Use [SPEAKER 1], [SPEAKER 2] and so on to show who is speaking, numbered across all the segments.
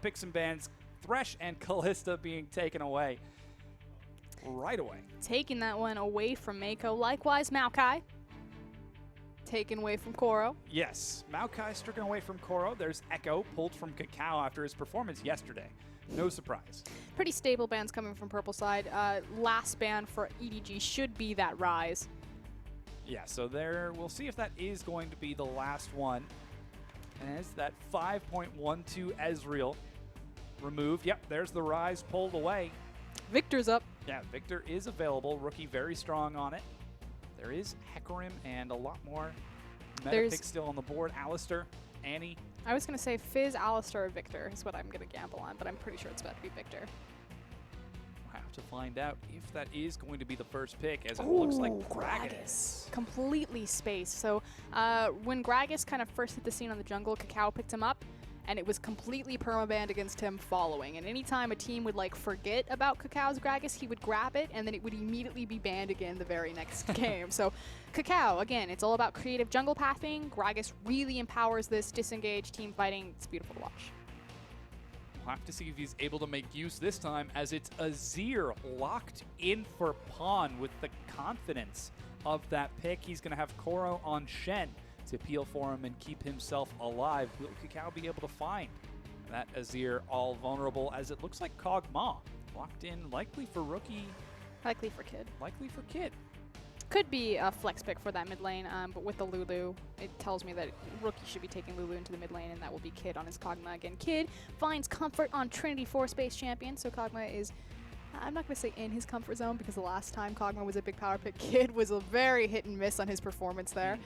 [SPEAKER 1] picks and bans, Thresh and Kalista being taken away right away.
[SPEAKER 2] Taking that one away from Mako. Likewise, Maokai taken away from Koro.
[SPEAKER 1] Yes, Maokai stricken away from Koro. There's Echo pulled from Kakao after his performance yesterday. No surprise.
[SPEAKER 2] Pretty stable bans coming from purple side. Last ban for EDG should be that Rise.
[SPEAKER 1] Yeah, so there, we'll see if that is going to be the last one. As that 5.12 Ezreal removed. Yep, there's the Rise pulled away.
[SPEAKER 2] Victor's up.
[SPEAKER 1] Yeah, Victor is available. Rookie very strong on it. There is Hecarim and a lot more meta picks still on the board. Alistair, Annie.
[SPEAKER 2] I was going to say Fizz, Alistair, or Victor is what I'm going to gamble on, but I'm pretty sure it's about to be Victor.
[SPEAKER 1] We'll have to find out if that is going to be the first pick, as it looks like Gragas.
[SPEAKER 2] Completely spaced. So when Gragas kind of first hit the scene on the jungle, Kakao picked him up, and it was completely permabanned against him following. And anytime a team would like forget about Kakao's Gragas, he would grab it, and then it would immediately be banned again the very next game. So Kakao, again, it's all about creative jungle pathing. Gragas really empowers this disengage team fighting. It's beautiful to watch.
[SPEAKER 1] We'll have to see if he's able to make use this time, as it's Azir locked in for pawn with the confidence of that pick. He's going to have Koro on Shen to peel for him and keep himself alive. Will Kakao be able to find that Azir all vulnerable, as it looks like Kog'Maw locked in, likely for Rookie.
[SPEAKER 2] Likely for Kid.
[SPEAKER 1] Likely for Kid.
[SPEAKER 2] Could be a flex pick for that mid lane, but with the Lulu, it tells me that Rookie should be taking Lulu into the mid lane, and that will be Kid on his Kog'Maw again. Kid finds comfort on Trinity 4 Space Champion, so Kog'Maw is, I'm not going to say in his comfort zone, because the last time Kog'Maw was a big power pick, Kid was a very hit and miss on his performance there.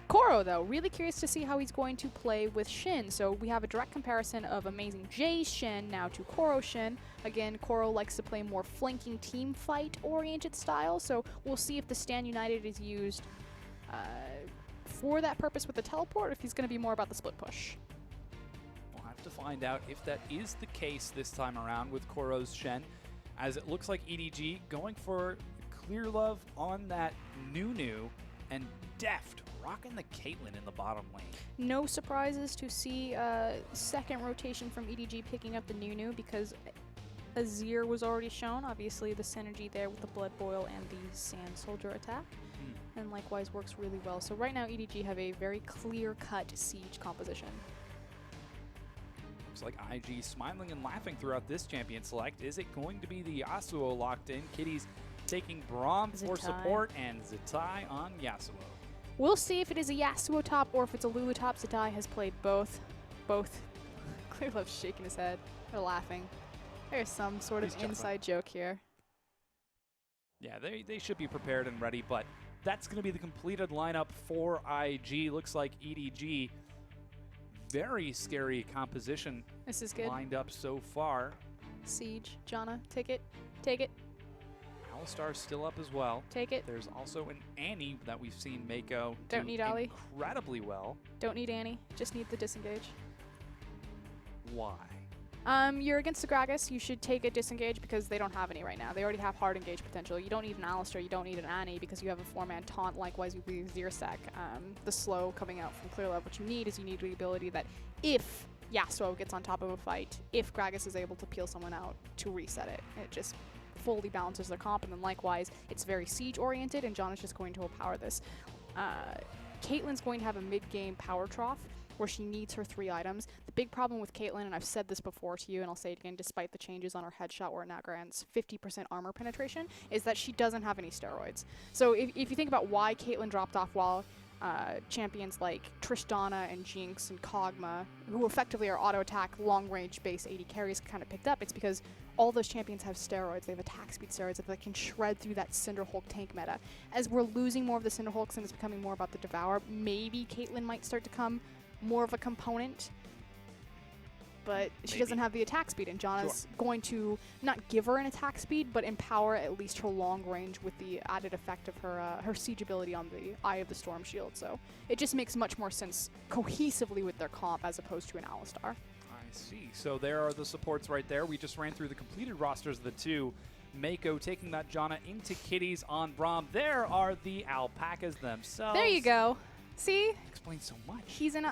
[SPEAKER 2] Koro, though, really curious to see how he's going to play with Shin. So we have a direct comparison of Amazing Jay's Shin now to Koro Shin. Again, Koro likes to play more flanking team fight-oriented style, so we'll see if the Stand United is used for that purpose with the teleport, or if he's going to be more about the split push.
[SPEAKER 1] We'll have to find out if that is the case this time around with Koro's Shen, as it looks like EDG going for Clear Love on that Nunu, and Deft rocking the Caitlyn in the bottom lane.
[SPEAKER 2] No surprises to see second rotation from EDG picking up the Nunu, because Azir was already shown. Obviously the synergy there with the Blood Boil and the Sand Soldier attack. And likewise works really well. So right now EDG have a very clear-cut Siege composition.
[SPEAKER 1] Looks like IG smiling and laughing throughout this champion select. Is it going to be the Yasuo locked in? Kitty's taking Braum for support, and Zatai on Yasuo.
[SPEAKER 2] We'll see if it is a Yasuo top or if it's a Lulu top. Zatai has played both. Clearlove's shaking his head. They're laughing. There's some sort of inside joke here.
[SPEAKER 1] Yeah, they should be prepared and ready, but that's going to be the completed lineup for IG. Looks like EDG, very scary composition.
[SPEAKER 2] This is good.
[SPEAKER 1] Lined up so far.
[SPEAKER 2] Siege, Janna, take it. Take it.
[SPEAKER 1] Alistar's still up as well.
[SPEAKER 2] Take it.
[SPEAKER 1] There's also an Annie that we've seen Mako
[SPEAKER 2] Don't need Ali.
[SPEAKER 1] incredibly well.
[SPEAKER 2] Don't need Annie. Just need the disengage.
[SPEAKER 1] Why?
[SPEAKER 2] You're against the Gragas. You should take a disengage because they don't have any right now. They already have hard engage potential. You don't need an Alistair. You don't need an Annie because you have a 4-man taunt. Likewise, you leave Zirsek. The slow coming out from Clear Love. What you need is you need the ability that if Yasuo gets on top of a fight, if Gragas is able to peel someone out, to reset it. It just fully balances their comp, and then likewise, it's very siege-oriented, and John is just going to power this. Caitlyn's going to have a mid-game power trough where she needs her 3 items. The big problem with Caitlyn, and I've said this before to you, and I'll say it again, despite the changes on her headshot where it now grants 50% armor penetration, is that she doesn't have any steroids. So if you think about why Caitlyn dropped off while champions like Tristana and Jinx and Kog'Maw, who effectively are auto-attack, long-range base AD carries, kind of picked up, it's because all those champions have steroids. They have attack speed steroids that can shred through that Cinderhulk tank meta. As we're losing more of the Cinderhulks and it's becoming more about the Devour, maybe Caitlyn might start to come more of a component, but she doesn't have the attack speed, and Janna's going to not give her an attack speed, but empower at least her long range with the added effect of her siege ability on the Eye of the Storm shield. So it just makes much more sense cohesively with their comp as opposed to an Alistar.
[SPEAKER 1] I see. So there are the supports right there. We just ran through the completed rosters of the two. Mako taking that Janna into Kitties on Braum. There are the alpacas themselves.
[SPEAKER 2] There you go. See?
[SPEAKER 1] Explains so much.
[SPEAKER 2] He's in.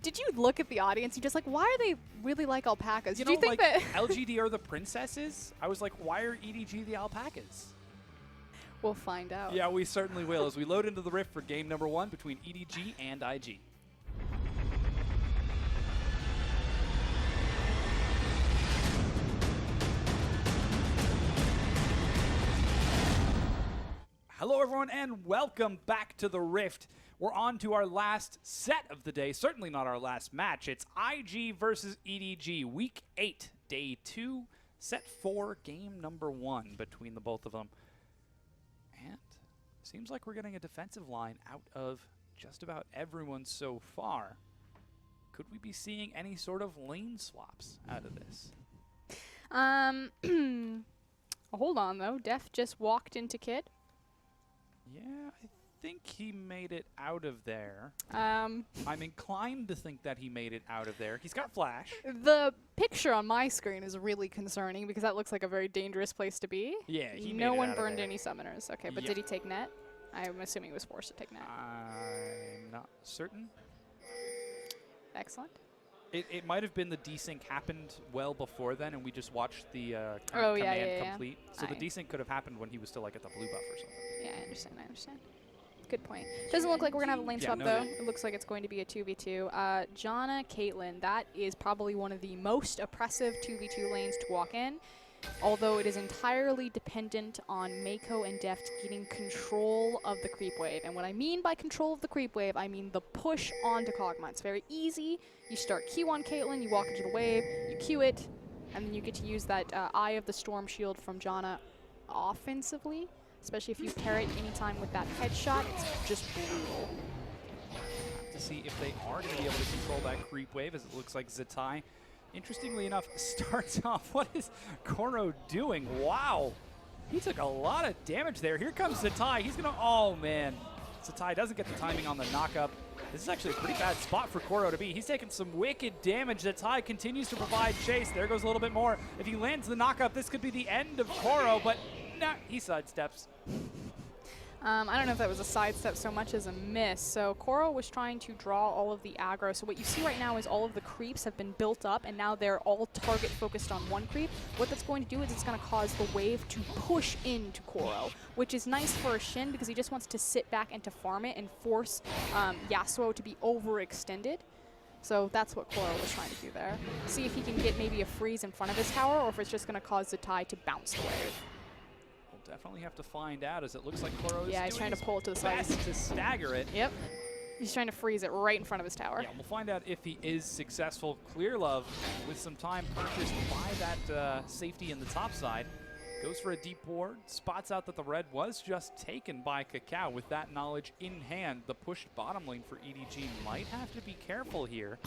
[SPEAKER 2] Did you look at the audience? You're just like, why are they really like alpacas?
[SPEAKER 1] You
[SPEAKER 2] Do
[SPEAKER 1] know,
[SPEAKER 2] you think
[SPEAKER 1] like
[SPEAKER 2] that
[SPEAKER 1] LGD are the princesses? I was like, why are EDG the alpacas?
[SPEAKER 2] we'll find out?
[SPEAKER 1] Yeah, we certainly will as we load into the Rift for game number 1 between EDG and IG. Hello, everyone, and welcome back to the Rift. We're on to our last set of the day. Certainly not our last match. It's IG versus EDG, Week 8, Day 2, Set 4, Game number 1 between the both of them. And seems like we're getting a defensive line out of just about everyone so far. Could we be seeing any sort of lane swaps out of this?
[SPEAKER 2] Hold on, though. Def just walked into Kid.
[SPEAKER 1] Yeah, I think he made it out of there.
[SPEAKER 2] Um,
[SPEAKER 1] I'm inclined to think that he made it out of there. He's got flash.
[SPEAKER 2] the picture on my screen is really concerning because that looks like a very dangerous place to be.
[SPEAKER 1] Yeah, he made
[SPEAKER 2] No
[SPEAKER 1] it
[SPEAKER 2] one
[SPEAKER 1] out of
[SPEAKER 2] burned
[SPEAKER 1] there.
[SPEAKER 2] any summoners. Okay, but
[SPEAKER 1] Yeah.
[SPEAKER 2] did he take net? I'm assuming he was forced to take net.
[SPEAKER 1] I'm not certain.
[SPEAKER 2] Excellent.
[SPEAKER 1] It might have been the desync happened well before then, and we just watched the
[SPEAKER 2] Oh, yeah,
[SPEAKER 1] command
[SPEAKER 2] yeah, yeah.
[SPEAKER 1] complete. So the
[SPEAKER 2] Aye.
[SPEAKER 1] desync could have happened when he was still like at the blue buff or something.
[SPEAKER 2] Yeah, I understand. Good point. Doesn't look like we're going to have a lane
[SPEAKER 1] Yeah,
[SPEAKER 2] swap,
[SPEAKER 1] no
[SPEAKER 2] though.
[SPEAKER 1] net.
[SPEAKER 2] It looks like it's going to be a 2v2. Janna, Caitlyn, that is probably one of the most oppressive 2v2 lanes to walk in, although it is entirely dependent on Mako and Deft getting control of the creep wave. And what I mean by control of the creep wave, I mean the push onto Kog'Maw. It's very easy. You start Q on Caitlyn, you walk into the wave, you Q it, and then you get to use that Eye of the Storm shield from Janna offensively. Especially if you pair it anytime with that headshot, it's just brutal.
[SPEAKER 1] Have to see if they are going to be able to control that creep wave, as it looks like Zatai, interestingly enough, starts off. What is Koro doing? Wow. He took a lot of damage there. Here comes Zatai. He's going to... Oh, man. Zatai doesn't get the timing on the knockup. This is actually a pretty bad spot for Koro to be. He's taking some wicked damage. Zatai continues to provide chase. There goes a little bit more. If he lands the knockup, this could be the end of Koro, but nah, he sidesteps.
[SPEAKER 2] I don't know if that was a sidestep so much as a miss. So Koro was trying to draw all of the aggro. So what you see right now is all of the creeps have been built up, and now they're all target focused on one creep. What that's going to do is it's going to cause the wave to push into Koro, which is nice for Shin because he just wants to sit back and to farm it and force Yasuo to be overextended. So that's what Koro was trying to do there. See if he can get maybe a freeze in front of his tower, or if it's just going to cause Zatai to bounce the wave.
[SPEAKER 1] Definitely have to find out, as it looks like Koro is
[SPEAKER 2] Yeah, he's trying to pull it to the side.
[SPEAKER 1] best to stagger it.
[SPEAKER 2] Yep. He's trying to freeze it right in front of his tower.
[SPEAKER 1] Yeah, we'll find out if he is successful. Clear Love, with some time purchased by that safety in the top side, goes for a deep ward, spots out that the red was just taken by Kakao. With that knowledge in hand, the pushed bottom lane for EDG might have to be careful here.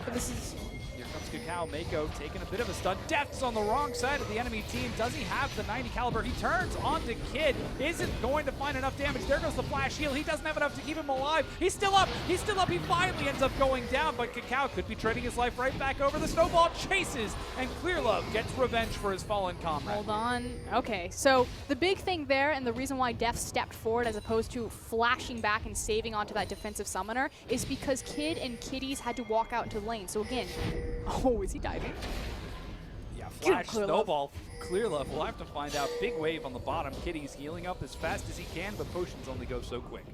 [SPEAKER 2] But this is...
[SPEAKER 1] Here comes Kakao. Mako taking a bit of a stun. Deft's on the wrong side of the enemy team. Does he have the 90 caliber? He turns onto Kid. Isn't going to find enough damage. There goes the flash heal. He doesn't have enough to keep him alive. He's still up. He's still up. He finally ends up going down, but Kakao could be trading his life right back over. The snowball chases, and Clear Love gets revenge for his fallen comrade.
[SPEAKER 2] Hold on. Okay, so the big thing there, and the reason why Def stepped forward as opposed to flashing back and saving onto that defensive summoner is because Kid and Kitties had to walk out into the lane. So again, oh, is he diving?
[SPEAKER 1] Yeah,
[SPEAKER 2] Get him,
[SPEAKER 1] flash,
[SPEAKER 2] Clear Love.
[SPEAKER 1] snowball, Clear Love. We'll have to find out. Big wave on the bottom. Kitty's healing up as fast as he can, but potions only go so quick.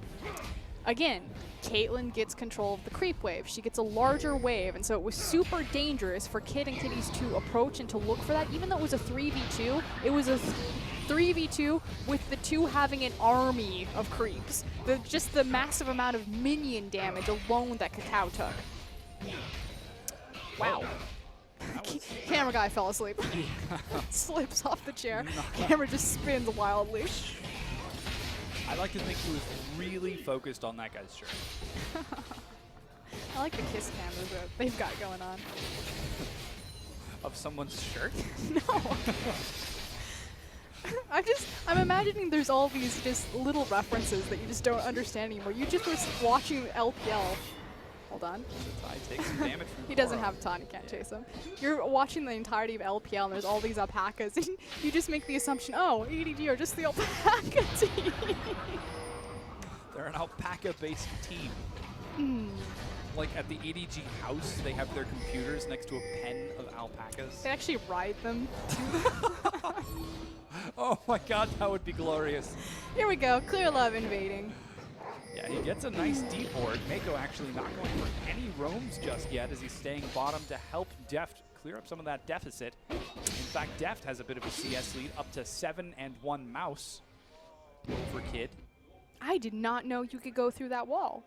[SPEAKER 2] Again, Caitlyn gets control of the creep wave. She gets a larger wave, and so it was super dangerous for Kid and Kitties to approach and to look for that. Even though it was a 3v2, it was a 3v2 with the two having an army of creeps. Just the massive amount of minion damage alone that Kakao took. Wow. Camera guy fell asleep. Slips off the chair. Camera just spins wildly.
[SPEAKER 1] I like to think he was really focused on that guy's shirt.
[SPEAKER 2] I like the kiss cameras that they've got going on.
[SPEAKER 1] Of someone's shirt?
[SPEAKER 2] No. I'm imagining there's all these just little references that you just don't understand anymore. You just was watching LPL. Hold on.
[SPEAKER 1] Zatai takes some damage from
[SPEAKER 2] He doesn't
[SPEAKER 1] Koro.
[SPEAKER 2] have a ton, you can't chase him. You're watching the entirety of LPL and there's all these alpacas and you just make the assumption, oh, EDG are just the alpaca team.
[SPEAKER 1] They're an alpaca-based team. like at the EDG house, they have their computers next to a pen of alpacas.
[SPEAKER 2] They actually ride them.
[SPEAKER 1] Oh my god, that would be glorious.
[SPEAKER 2] Here we go, Clear Love invading.
[SPEAKER 1] Yeah, he gets a nice deep board. Mako actually not going for any roams just yet as he's staying bottom to help Deft clear up some of that deficit. In fact, Deft has a bit of a CS lead, up to 7 and 1 mouse over Kid.
[SPEAKER 2] I did not know you could go through that wall.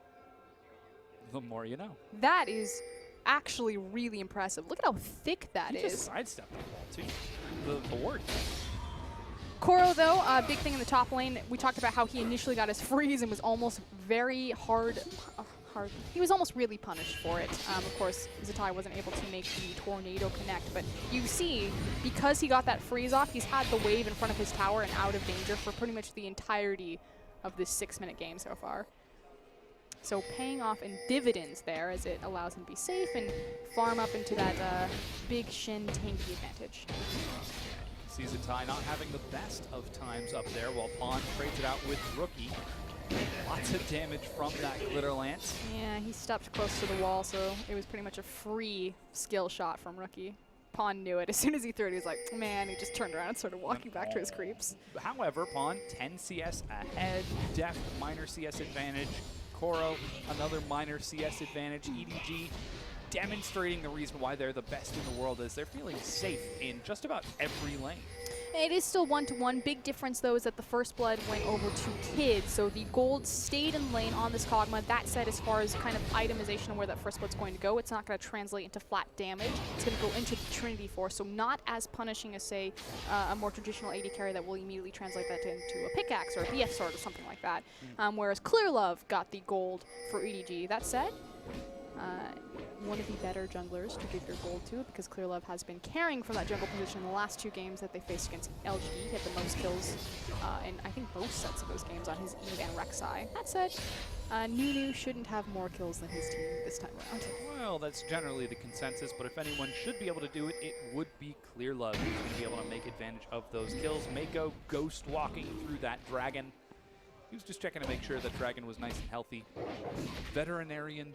[SPEAKER 1] The more you know.
[SPEAKER 2] That is actually really impressive. Look at how thick that
[SPEAKER 1] He
[SPEAKER 2] is.
[SPEAKER 1] just sidestepped the wall, too. The board.
[SPEAKER 2] Koro, though, big thing in the top lane. We talked about how he initially got his freeze and was almost very hard. He was almost really punished for it. Of course, Zatai wasn't able to make the tornado connect, but you see, because he got that freeze off, he's had the wave in front of his tower and out of danger for pretty much the entirety of this 6-minute game so far. So paying off in dividends there as it allows him to be safe and farm up into that big Shen tanky advantage.
[SPEAKER 1] See Zatai not having the best of times up there while Pawn trades it out with Rookie. Lots of damage from that Glitter Lance.
[SPEAKER 2] Yeah, he stepped close to the wall, so it was pretty much a free skill shot from Rookie. Pawn knew it. As soon as he threw it, he was like, man, he just turned around and started walking back to his creeps.
[SPEAKER 1] However, Pawn 10 CS ahead, Deft minor CS advantage, Koro another minor CS advantage, EDG demonstrating the reason why they're the best in the world is they're feeling safe in just about every lane.
[SPEAKER 2] It is still 1-1. Big difference, though, is that the First Blood went over to Kid, so the gold stayed in lane on this Kog'Maw. That said, as far as kind of itemization of where that First Blood's going to go, it's not going to translate into flat damage. It's going to go into the Trinity Force, so not as punishing as, say, a more traditional AD carry that will immediately translate that into a pickaxe or a BF sword or something like that. Whereas Clear Love got the gold for EDG. That said, one of the better junglers to give your gold to, because Clear Love has been carrying from that jungle position in the last 2 games that they faced against LGD. He had the most kills in, I think, both sets of those games on his Eve and Rek'Sai. That said, Nunu shouldn't have more kills than his team this time around.
[SPEAKER 1] Well, that's generally the consensus, but if anyone should be able to do it, it would be Clear Love. He's going to be able to make advantage of those kills. Mako ghost walking through that dragon. He was just checking to make sure that dragon was nice and healthy. Veterinarian.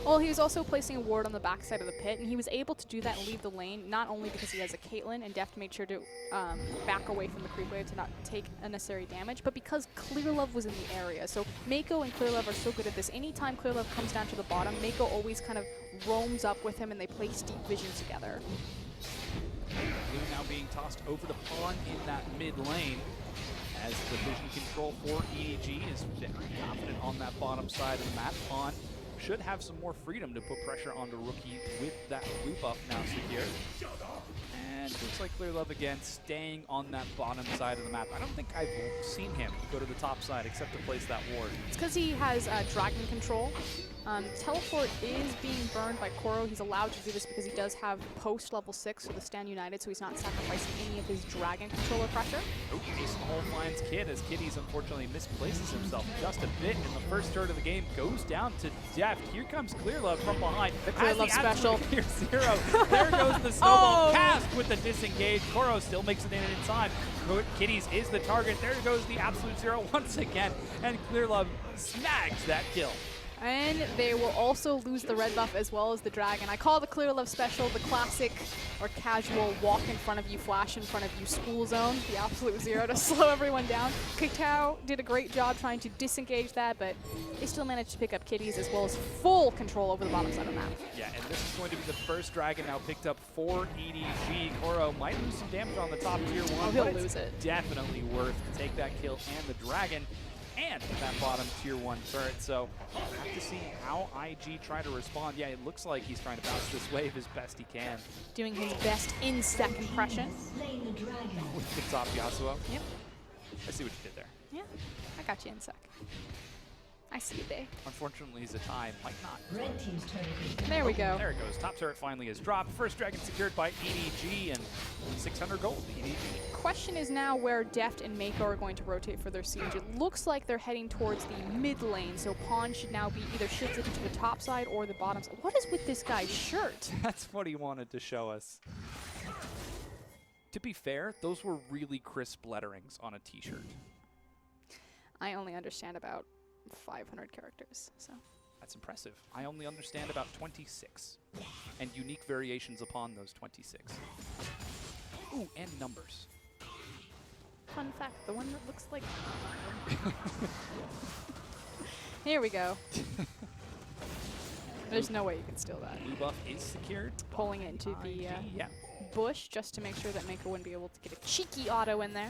[SPEAKER 2] Well, he was also placing a ward on the backside of the pit, and he was able to do that and leave the lane, not only because he has a Caitlyn, and Deft made sure to back away from the creep wave to not take unnecessary damage, but because Clear Love was in the area. So Mako and Clear Love are so good at this. Anytime Clear Love comes down to the bottom, Mako always kind of roams up with him, and they place deep vision together.
[SPEAKER 1] Blue now being tossed over to Pawn in that mid lane. As the vision control for EDG is very confident on that bottom side of the map. Pawn should have some more freedom to put pressure onto Rookie with that loop up now secure. And looks like Clear Love again staying on that bottom side of the map. I don't think I've seen him go to the top side except to place that ward.
[SPEAKER 2] It's because he has dragon control. Teleport is being burned by Koro. He's allowed to do this because he does have post level 6 for the Stand United, so he's not sacrificing any of his dragon controller pressure.
[SPEAKER 1] Oh, Jason Hole finds Kid as Kitties unfortunately misplaces himself just a bit in the first third of the game. Goes down to Deft. Here comes Clear Love from behind.
[SPEAKER 2] The Clear Love special.
[SPEAKER 1] Clear zero. There goes the snowball cast with the disengage. Koro still makes it in time. Kitties is the target. There goes the absolute zero once again. And Clear Love snags that kill.
[SPEAKER 2] And they will also lose the red buff as well as the dragon. I call the Clear Love special the classic or casual walk in front of you, flash in front of you school zone, the absolute zero to slow everyone down. Kitao did a great job trying to disengage that, but they still managed to pick up Kitties as well as full control over the bottom side of the map.
[SPEAKER 1] Yeah, and this is going to be the first dragon now picked up for EDG. Koro might lose some damage on the top tier 1,
[SPEAKER 2] Oh, he'll
[SPEAKER 1] but
[SPEAKER 2] lose it.
[SPEAKER 1] Definitely worth to take that kill and the dragon and that bottom tier 1 turret. So we'll have to see how IG try to respond. Yeah, it looks like he's trying to bounce this wave as best he can.
[SPEAKER 2] Doing his best in-sec impression.
[SPEAKER 1] With the top Yasuo.
[SPEAKER 2] Yep.
[SPEAKER 1] I see what you did there.
[SPEAKER 2] Yeah, I got you in sec. I see you, babe.
[SPEAKER 1] Unfortunately, Zatai might not.
[SPEAKER 3] Red team's turret is down.
[SPEAKER 2] There we go.
[SPEAKER 1] There it goes. Top turret finally is dropped. First dragon secured by EDG and 600 gold EDG.
[SPEAKER 2] Question is now where Deft and Mako are going to rotate for their siege. It looks like they're heading towards the mid lane, so Pawn should now be either shifted to the top side or the bottom side. What is with this guy's shirt?
[SPEAKER 1] That's what he wanted to show us. To be fair, those were really crisp letterings on a t-shirt.
[SPEAKER 2] I only understand about 500 characters, so.
[SPEAKER 1] That's impressive. I only understand about 26 and unique variations upon those 26. Ooh, and numbers.
[SPEAKER 2] Fun fact, the one that looks like... Here we go. There's no way you can steal that.
[SPEAKER 1] Blue buff is secured.
[SPEAKER 2] Pulling it into the
[SPEAKER 1] yeah.
[SPEAKER 2] bush just to make sure that Mako wouldn't be able to get a cheeky auto in there.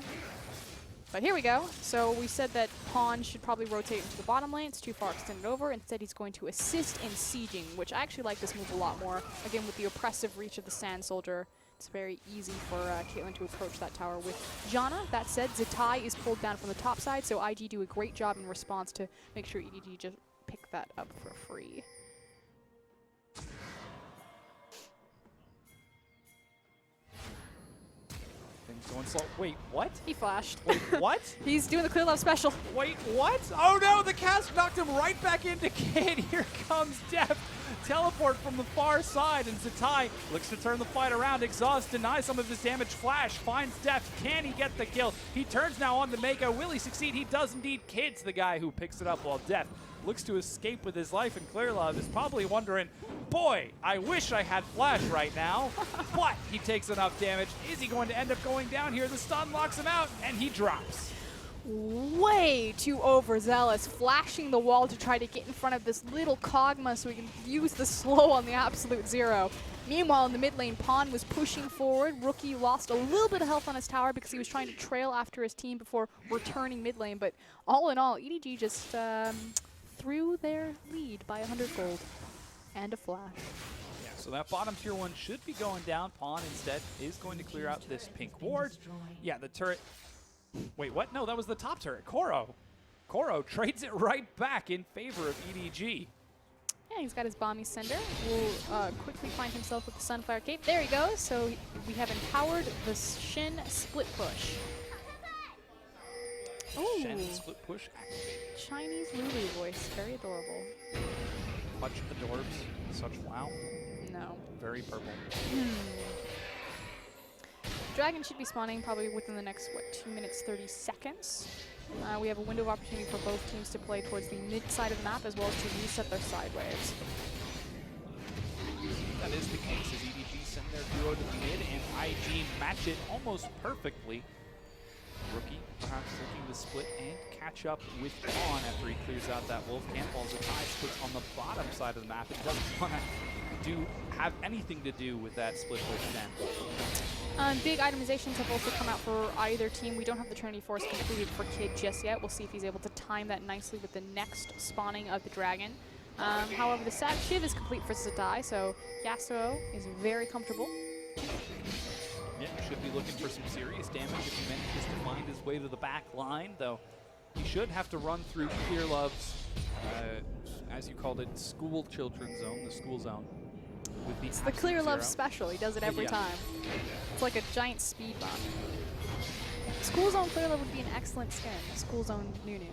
[SPEAKER 2] But here we go. So we said that Pawn should probably rotate into the bottom lane. It's too far extended over. Instead, he's going to assist in sieging, which I actually like this move a lot more. Again, with the oppressive reach of the Sand Soldier, it's very easy for Caitlyn to approach that tower with Janna. That said, Zatai is pulled down from the top side, so IG do a great job in response to make sure EDG just pick that up for free.
[SPEAKER 1] Things going slow. Wait, what?
[SPEAKER 2] He flashed.
[SPEAKER 1] Wait, what?
[SPEAKER 2] He's doing the Clear Love special.
[SPEAKER 1] Wait, what? Oh no, the cast knocked him right back into Kid. Here comes Deft. Teleport from the far side, and Zatai looks to turn the fight around. Exhaust denies some of his damage. Flash finds Deft. Can he get the kill? He turns now on to Mako. Will he succeed? He does indeed. Kid's the guy who picks it up while Deft looks to escape with his life, and Clear Love is probably wondering, boy, I wish I had Flash right now, but he takes enough damage. Is he going to end up going down here? The stun locks him out, and he drops.
[SPEAKER 2] Way too overzealous, flashing the wall to try to get in front of this little Kog'Maw so we can use the slow on the absolute zero. Meanwhile, in the mid lane, Pawn was pushing forward. Rookie lost a little bit of health on his tower because he was trying to trail after his team before returning mid lane. But all in all, EDG just threw their lead by 100 gold and a flash.
[SPEAKER 1] Yeah, so that bottom tier one should be going down. Pawn instead is going to clear out this pink ward. Yeah, the turret. Wait, what? No, that was the top turret. Koro. Koro trades it right back in favor of EDG.
[SPEAKER 2] Yeah, he's got his Bomby Cinder. Will quickly find himself with the Sunfire Cape. There he goes. So we have empowered the Shin split push. Ooh.
[SPEAKER 1] Shen split push activated.
[SPEAKER 2] Chinese Lulu voice. Very adorable.
[SPEAKER 1] Much adorbs. Such wow.
[SPEAKER 2] No.
[SPEAKER 1] Very purple.
[SPEAKER 2] Dragon should be spawning probably within the next, what, 2 minutes, 30 seconds. We have a window of opportunity for both teams to play towards the mid side of the map as well as to reset their side waves.
[SPEAKER 1] That is the case as EDG send their duo to the mid and IG match it almost perfectly. Rookie perhaps looking to split and catch up with Pawn after he clears out that wolf camp. While Zatai splits on the bottom side of the map. It doesn't want to have anything to do with that split push then.
[SPEAKER 2] Big itemizations have also come out for either team. We don't have the Trinity Force completed for Kid just yet. We'll see if he's able to time that nicely with the next spawning of the Dragon. However, the Sag Shiv is complete for Zatai, so Yasuo is very comfortable.
[SPEAKER 1] Yeah, should be looking for some serious damage if he manages to find his way to the back line, though he should have to run through Clear Love's, as you called it, school children zone, the school zone.
[SPEAKER 2] It's the Clear Love special. He does it every time. It's like a giant speed bump. School Zone Clear Love would be an excellent skin. School Zone Nunu.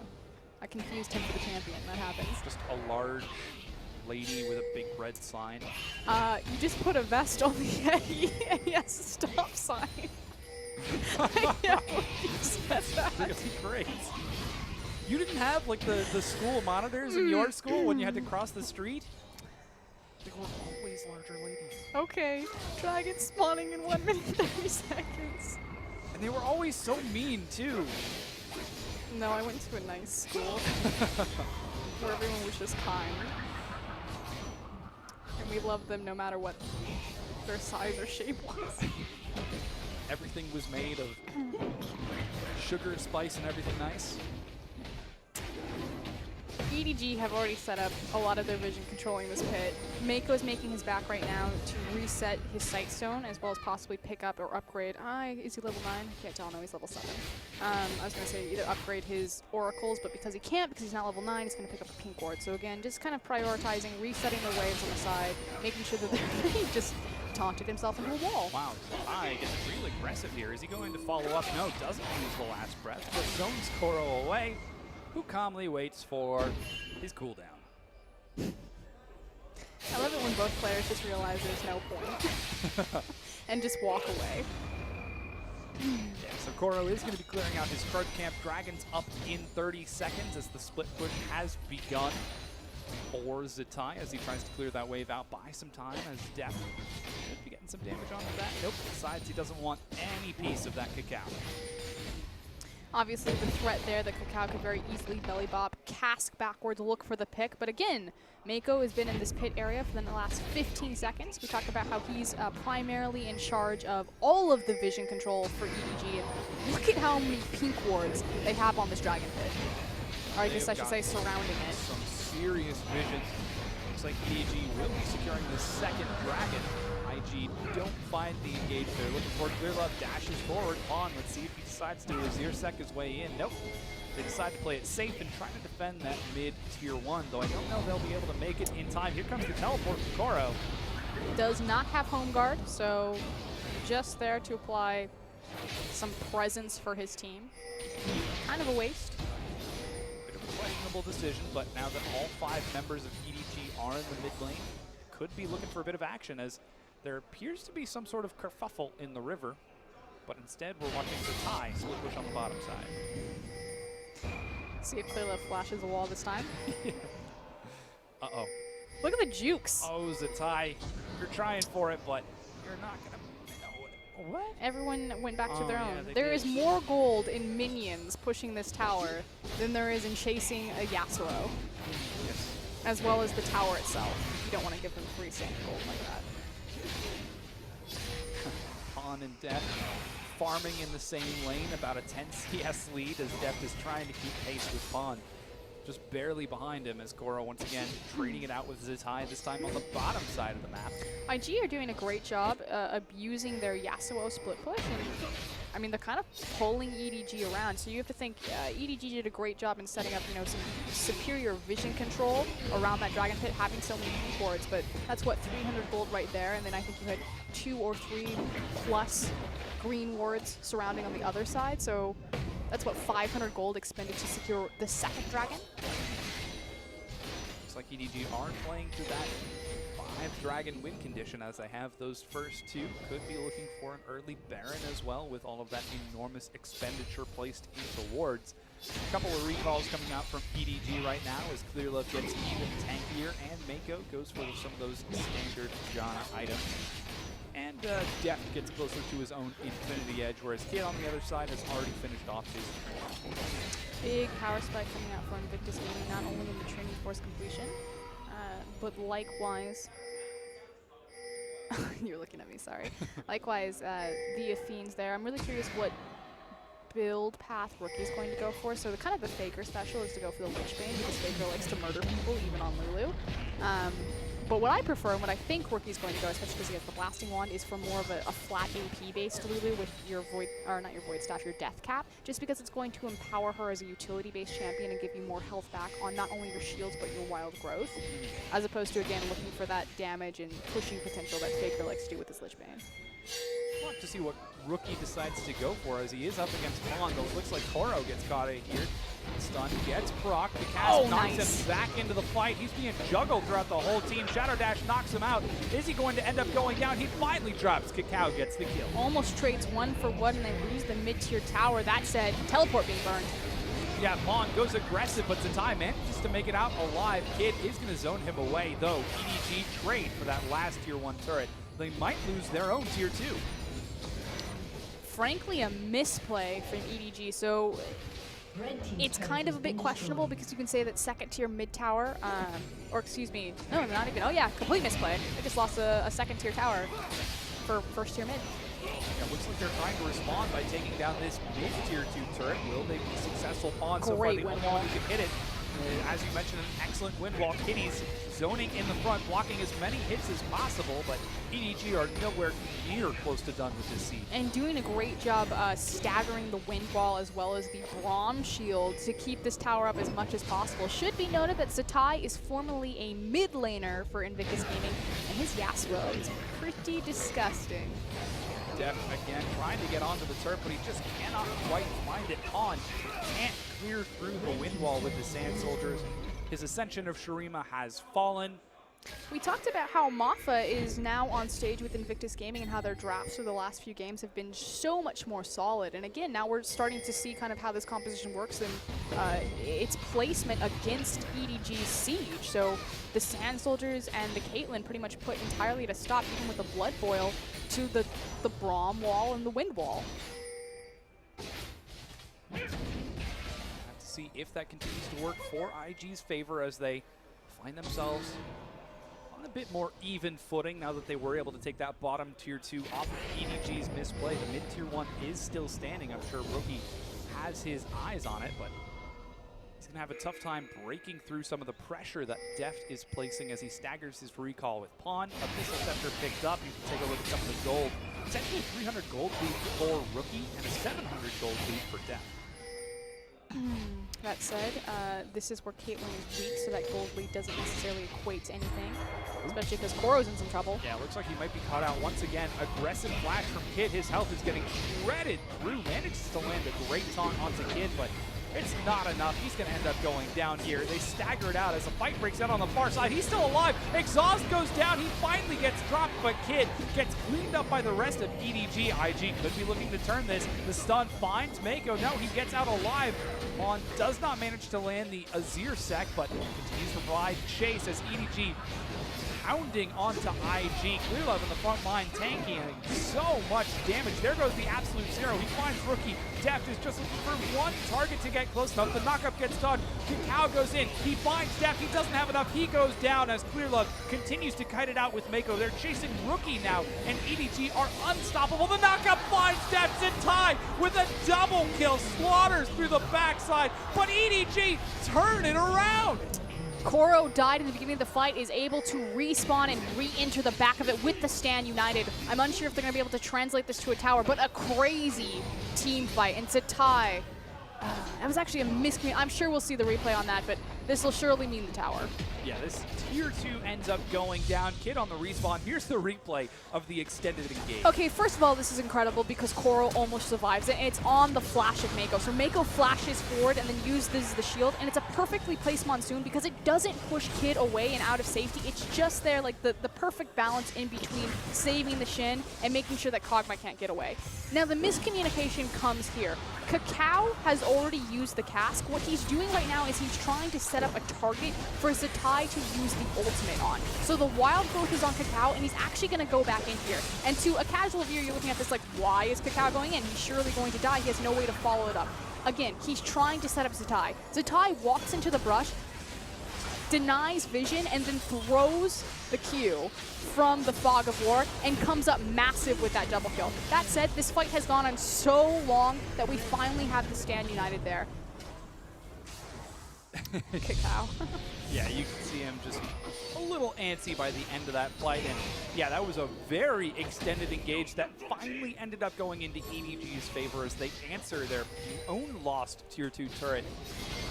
[SPEAKER 2] I confused him for the champion. That happens.
[SPEAKER 1] Just a large lady with a big red sign.
[SPEAKER 2] You just put a vest on the Yeti and he has a stop sign. I know. You said that.
[SPEAKER 1] Really great. You didn't have like the school monitors in your school when you had to cross the street? They were always larger ladies.
[SPEAKER 2] Okay. Dragon spawning in 1 minute 30 seconds.
[SPEAKER 1] And they were always so mean too.
[SPEAKER 2] No, I went to a nice school where everyone was just kind. And we loved them no matter what their size or shape was.
[SPEAKER 1] Everything was made of sugar, spice, and everything nice.
[SPEAKER 2] EDG have already set up a lot of their vision controlling this pit. Mako is making his back right now to reset his sight stone as well as possibly pick up or upgrade. Is he level 9? I can't tell. No, he's level 7. I was going to say either upgrade his oracles, but because he can't, because he's not level 9, he's going to pick up a pink ward. So again, just kind of prioritizing, resetting the waves on the side, making sure that he just taunted himself into a wall.
[SPEAKER 1] Wow, Zatai gets real aggressive here. Is he going to follow up? No, doesn't use the last breath, but zones Koro away, who calmly waits for his cooldown.
[SPEAKER 2] I love it when both players just realize there's no point and just walk away.
[SPEAKER 1] Yeah, so Koro is going to be clearing out his card camp. Dragons up in 30 seconds as the split push has begun. for Zatai as he tries to clear that wave out, buy some time as Def should be getting some damage onto that. Nope, decides he doesn't want any piece of that Cacao.
[SPEAKER 2] Obviously, the threat there, the Cacao could very easily belly bop, cask backwards, look for the pick. But again, Mako has been in this pit area for the last 15 seconds. We talked about how he's primarily in charge of all of the vision control for EDG. Look at how many pink wards they have on this Dragon Pit. Or I guess I should say surrounding it.
[SPEAKER 1] Some serious vision. Looks like EDG will be securing the second Dragon. IG don't find the engage there. Looking for Clear Love, dashes forward. Pawn, let's see if he decides to Azir his way in. Nope. They decide to play it safe and try to defend that mid-tier 1, though I don't know they'll be able to make it in time. Here comes the teleport from Koro.
[SPEAKER 2] Does not have home guard, so just there to apply some presence for his team. Kind of a waste.
[SPEAKER 1] Bit of a questionable decision, but now that all 5 members of EDG are in the mid lane, could be looking for a bit of action as there appears to be some sort of kerfuffle in the river, but instead we're watching Zatai split push on the bottom side.
[SPEAKER 2] See if Clear Love flashes a wall this time.
[SPEAKER 1] Uh-oh.
[SPEAKER 2] Look at the jukes.
[SPEAKER 1] Oh, Zatai, you're trying for it, but you're not going to know it. What?
[SPEAKER 2] Everyone went back to their
[SPEAKER 1] yeah,
[SPEAKER 2] own.
[SPEAKER 1] they
[SPEAKER 2] There
[SPEAKER 1] did.
[SPEAKER 2] is more gold in minions pushing this tower than there is in chasing a Yasuo,
[SPEAKER 1] Yes.
[SPEAKER 2] as well as the tower itself. You don't want to give them free standard gold like that.
[SPEAKER 1] Pawn and Def farming in the same lane, about a 10 CS lead as Def is trying to keep pace with Pawn. Just barely behind him as Koro once again trading it out with Zatai, this time on the bottom side of the map.
[SPEAKER 2] IG are doing a great job abusing their Yasuo split push, and I mean, they're kind of pulling EDG around, so you have to think EDG did a great job in setting up, some superior vision control around that Dragon Pit, having so many pink wards, but that's what, 300 gold right there, and then I think you had 2 or 3 plus green wards surrounding on the other side, so that's what, 500 gold expended to secure the second Dragon?
[SPEAKER 1] Looks like EDG are playing to that 5 Dragon win condition as they have those first 2. Could be looking for an early Baron as well with all of that enormous expenditure placed into wards. A couple of recalls coming out from EDG right now as Clear Love gets even tankier and Mako goes for some of those standard Janna items. And Def gets closer to his own Infinity Edge, whereas Kid on the other side has already finished off his
[SPEAKER 2] Big power spike coming out from Invictus Gaming, not only in the Training Force completion, but likewise, you're looking at me, sorry. Likewise, the Athenes there. I'm really curious what build path Rookie's going to go for. So kind of the Faker special is to go for the Lich Bane because Faker likes to murder people, even on Lulu. But what I prefer and what I think Rookie's going to go, especially because he has the Blasting Wand, is for more of a flat AP-based Lulu with your Void, or not your Void Staff, your Death Cap, just because it's going to empower her as a utility-based champion and give you more health back on not only your shields but your wild growth, as opposed to, again, looking for that damage and pushing potential that Faker likes to do with his Lich Bane.
[SPEAKER 1] We'll have to see what Rookie decides to go for as he is up against Pawn, though it looks like Koro gets caught in here. Stun gets proc. The cast knocks him back into the fight. He's being juggled throughout the whole team. Shadow Dash knocks him out. Is he going to end up going down? He finally drops. Cacao gets the kill.
[SPEAKER 2] Almost trades 1 for 1 and they lose the mid-tier tower. That said, teleport being burned.
[SPEAKER 1] Yeah, Pawn goes aggressive, but Zatai manages to make it out alive. Kid is going to zone him away, though. EDG trade for that last tier 1 turret. They might lose their own tier 2.
[SPEAKER 2] Frankly, a misplay from EDG, so it's kind of a bit questionable because you can say that second tier mid tower, or excuse me, no, not even, oh yeah, complete misplay. They just lost a second tier tower for first tier mid.
[SPEAKER 1] Yeah, looks like they're trying to respond by taking down this mid tier 2 turret. Will they be successful? Pawn so far the only one who can hit it. As you mentioned, an excellent wind wall. Kitty's zoning in the front, blocking as many hits as possible, but EDG are nowhere near close to done with this siege.
[SPEAKER 2] And doing a great job staggering the wind wall as well as the Braum shield to keep this tower up as much as possible. Should be noted that Zatai is formerly a mid laner for Invictus Gaming, and his Yasuo is pretty disgusting.
[SPEAKER 1] Def again trying to get onto the turret, but he just cannot quite find it. On can't clear through the wind wall with the Sand Soldiers. His Ascension of Shurima has fallen.
[SPEAKER 2] We talked about how Mafa is now on stage with Invictus Gaming and how their drafts for the last few games have been so much more solid. And again, now we're starting to see kind of how this composition works and its placement against EDG's Siege. So the Sand Soldiers and the Caitlyn pretty much put entirely to stop, even with the Blood Boil, to the Braum wall and the Wind wall.
[SPEAKER 1] Have to see if that continues to work for IG's favor as they find themselves on a bit more even footing now that they were able to take that bottom tier 2 off of EDG's misplay. The mid tier 1 is still standing. I'm sure Rookie has his eyes on it, but he's going to have a tough time breaking through some of the pressure that Deft is placing as he staggers his recall with Pawn. Abyssal Scepter picked up. You can take a look at some of the gold. Essentially 300 gold lead for Rookie and a 700 gold lead for Deft.
[SPEAKER 2] That said, this is where Caitlyn is weak, so that gold lead doesn't necessarily equate to anything, especially because Koro's in some trouble.
[SPEAKER 1] Yeah, looks like he might be caught out once again. Aggressive flash from Kid. His health is getting shredded through. Manages to land a great taunt onto Kid, but it's not enough. He's going to end up going down here. They stagger it out as the fight breaks out on the far side. He's still alive. Exhaust goes down. He finally gets dropped, but Kid gets cleaned up by the rest of EDG. IG could be looking to turn this. The stun finds Mako. No, he gets out alive. Pawn does not manage to land the Azir sec, but continues to provide chase as EDG pounding onto IG. Clearlove in the front line tanking so much damage. There goes the absolute zero. He finds Rookie. Deft is just looking for one target to get close enough. The knockup gets done. Cacao goes in. He finds Deft. He doesn't have enough. He goes down as Clearlove continues to kite it out with Mako. They're chasing Rookie now, and EDG are unstoppable. The knockup finds Deft in time with a double kill. Slaughters through the backside, but EDG turn it around.
[SPEAKER 2] Koro died in the beginning of the fight, is able to respawn and re-enter the back of it with the Stand United. I'm unsure if they're going to be able to translate this to a tower, but a crazy team fight. And Zatai, that was actually a miscommunication. I'm sure we'll see the replay on that, but this will surely mean the tower.
[SPEAKER 1] Yeah, this tier 2 ends up going down. Kid on the respawn. Here's the replay of the extended engage.
[SPEAKER 2] Okay, first of all, this is incredible because Koro almost survives it, and it's on the flash of Mako. So Mako flashes forward and then uses the shield, and it's a perfectly placed Monsoon because it doesn't push Kid away and out of safety. It's just there, like the perfect balance in between saving the Shin and making sure that Kog'Maw can't get away. Now, the miscommunication comes here. Cacao has already used the cask. What he's doing right now is he's trying to set up a target for Zatai to use the ultimate on. So the wild growth is on Cacao, and he's actually going to go back in here. And to a casual viewer, you're looking at this like, why is Cacao going in? He's surely going to die. He has no way to follow it up. Again, he's trying to set up Zatai. Zatai walks into the brush, denies vision, and then throws the Q from the Fog of War and comes up massive with that double kill. That said, this fight has gone on so long that we finally have the Stand United there. Cacao.
[SPEAKER 1] Yeah, you can see him just a little antsy by the end of that fight. And yeah, that was a very extended engage that finally ended up going into EDG's favor as they answer their own lost tier 2 turret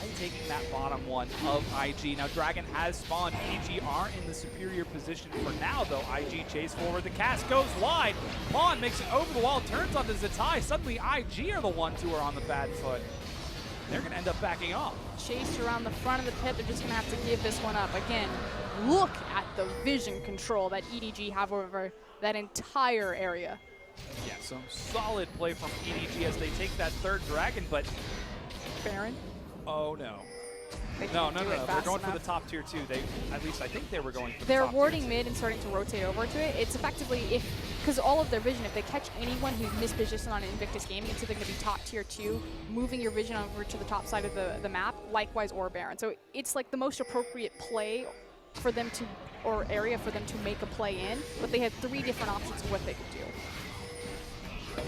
[SPEAKER 1] by taking that bottom one of IG. Now, Dragon has spawned. EDG are in the superior position for now, though. IG chase forward. The cast goes wide. Pawn makes it over the wall, turns onto Zatai. Suddenly, IG are the ones who are on the bad foot. They're going to end up backing off.
[SPEAKER 2] Chased around the front of the pit. They're just going to have to give this one up. Again, look at the vision control that EDG have over that entire area.
[SPEAKER 1] Yeah, some solid play from EDG as they take that third dragon, but...
[SPEAKER 2] Baron?
[SPEAKER 1] Oh, no.
[SPEAKER 2] No.
[SPEAKER 1] They're going for the top tier 2. At least I think they were going for the
[SPEAKER 2] They're
[SPEAKER 1] top
[SPEAKER 2] warding
[SPEAKER 1] tier 2.
[SPEAKER 2] mid and starting to rotate over to it. It's effectively, because all of their vision, if they catch anyone who's mispositioned on Invictus Gaming, it's either going to be top tier 2, moving your vision over to the top side of the map, likewise or Baron. So it's like the most appropriate play for them to, or area for them to make a play in, but they had 3 different options of what they could do.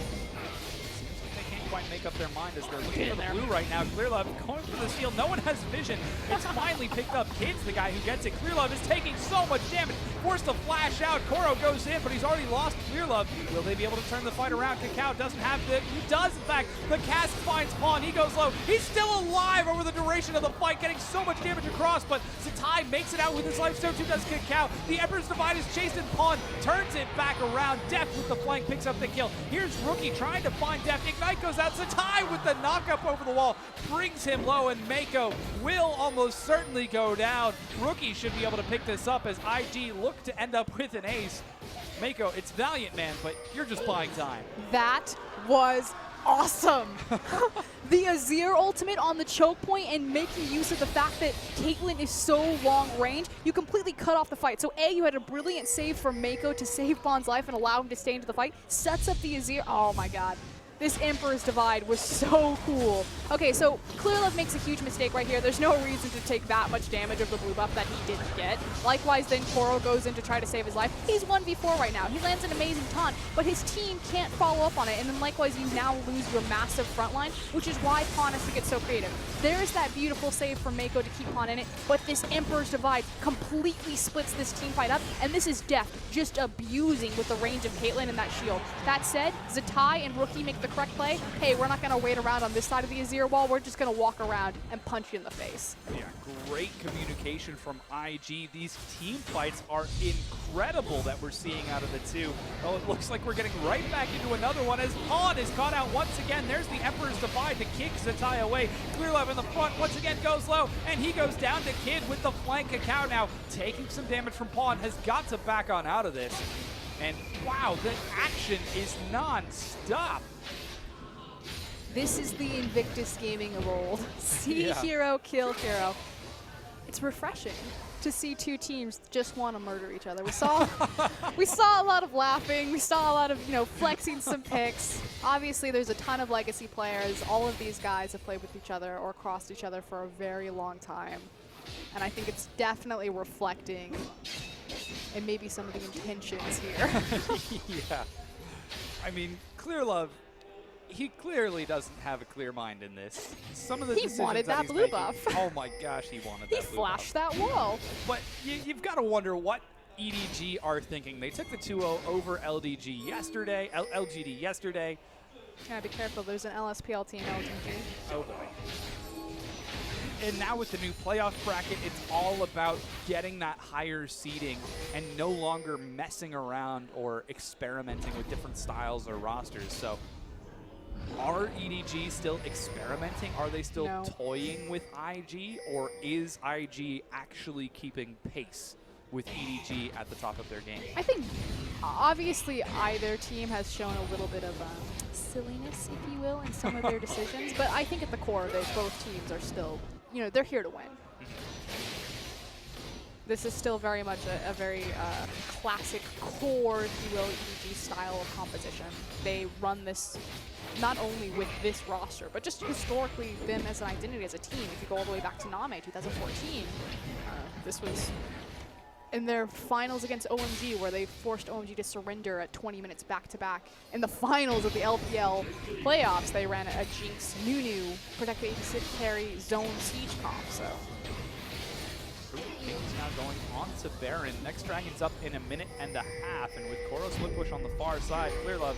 [SPEAKER 1] Quite make up their mind as they're looking for the blue right now. Clearlove going for the steal. No one has vision. It's finally picked up. Kid's the guy who gets it. Clearlove is taking so much damage. Forced to flash out. Koro goes in, but he's already lost Clearlove. Will they be able to turn the fight around? Cacao doesn't have the... He does, in fact. The cast finds Pawn. He goes low. He's still alive over the duration of the fight, getting so much damage across, but Zatai makes it out with his life. So too does Cacao. The Emperor's Divide is chasing Pawn. Turns it back around. Deft with the flank picks up the kill. Here's Rookie trying to find Deft. Ignite goes out. Zatai with the knock-up over the wall brings him low, and Mako will almost certainly go down. Rookie should be able to pick this up as IG look to end up with an ace. Mako, it's valiant, man, but you're just buying time.
[SPEAKER 2] That was awesome. The Azir ultimate on the choke point and making use of the fact that Caitlyn is so long range, you completely cut off the fight. So A, you had a brilliant save from Mako to save Bond's life and allow him to stay into the fight. Sets up the Azir. Oh my god. This Emperor's Divide was so cool. Okay, so Clearlove makes a huge mistake right here. There's no reason to take that much damage of the blue buff that he didn't get. Likewise, then Koro goes in to try to save his life. He's 1v4 right now. He lands an amazing taunt, but his team can't follow up on it. And then likewise, you now lose your massive front line, which is why Pawn has to get so creative. There's that beautiful save from Mako to keep Pawn in it, but this Emperor's Divide completely splits this team fight up, and this is Deft just abusing with the range of Caitlyn and that shield. That said, Zatai and Rookie make the correct play. Hey, we're not going to wait around on this side of the Azir wall. We're just going to walk around and punch you in the face.
[SPEAKER 1] Yeah, great communication from IG. These team fights are incredible that we're seeing out of the two. Oh, it looks like we're getting right back into another one as Pawn is caught out once again. There's the Emperor's Divide to kick Zatai away. Clearlove in the front once again goes low, and he goes down to Kid with the flank. Cacao now taking some damage from Pawn, has got to back on out of this. And wow, the action is non-stop.
[SPEAKER 2] This is the Invictus gaming of old. See hero, kill hero. It's refreshing to see two teams just want to murder each other. We saw a lot of laughing. We saw a lot of, flexing some picks. Obviously, there's a ton of legacy players. All of these guys have played with each other or crossed each other for a very long time. And I think it's definitely reflecting and maybe some of the intentions here.
[SPEAKER 1] Yeah. I mean, Clearlove, he clearly doesn't have a clear mind in this. Some of the decisions
[SPEAKER 2] wanted that blue buff.
[SPEAKER 1] Oh my gosh, he wanted that blue buff.
[SPEAKER 2] He flashed that wall.
[SPEAKER 1] But you've got to wonder what EDG are thinking. They took the 2-0 over LDG yesterday, LGD yesterday.
[SPEAKER 2] Yeah, be careful. There's an LSPL team, LGD.
[SPEAKER 1] Oh boy. And now with the new playoff bracket, it's all about getting that higher seeding and no longer messing around or experimenting with different styles or rosters. So are EDG still experimenting? Are they still toying with IG? Or is IG actually keeping pace with EDG at the top of their game?
[SPEAKER 2] I think obviously either team has shown a little bit of silliness, if you will, in some of their decisions. But I think at the core of it, both teams are still, they're here to win. This is still very much a very classic core, if you will, EDG style of composition. They run this not only with this roster, but just historically them as an identity as a team. If you go all the way back to Name 2014, this was in their finals against OMG, where they forced OMG to surrender at 20 minutes back-to-back. In the finals of the LPL playoffs, they ran a Jinx, Nunu, Protect 86 carry, zone siege comp, so.
[SPEAKER 1] King's now going on to Baron. Next Dragon's up in a minute and a half, and with Koro split push on the far side, Clearlove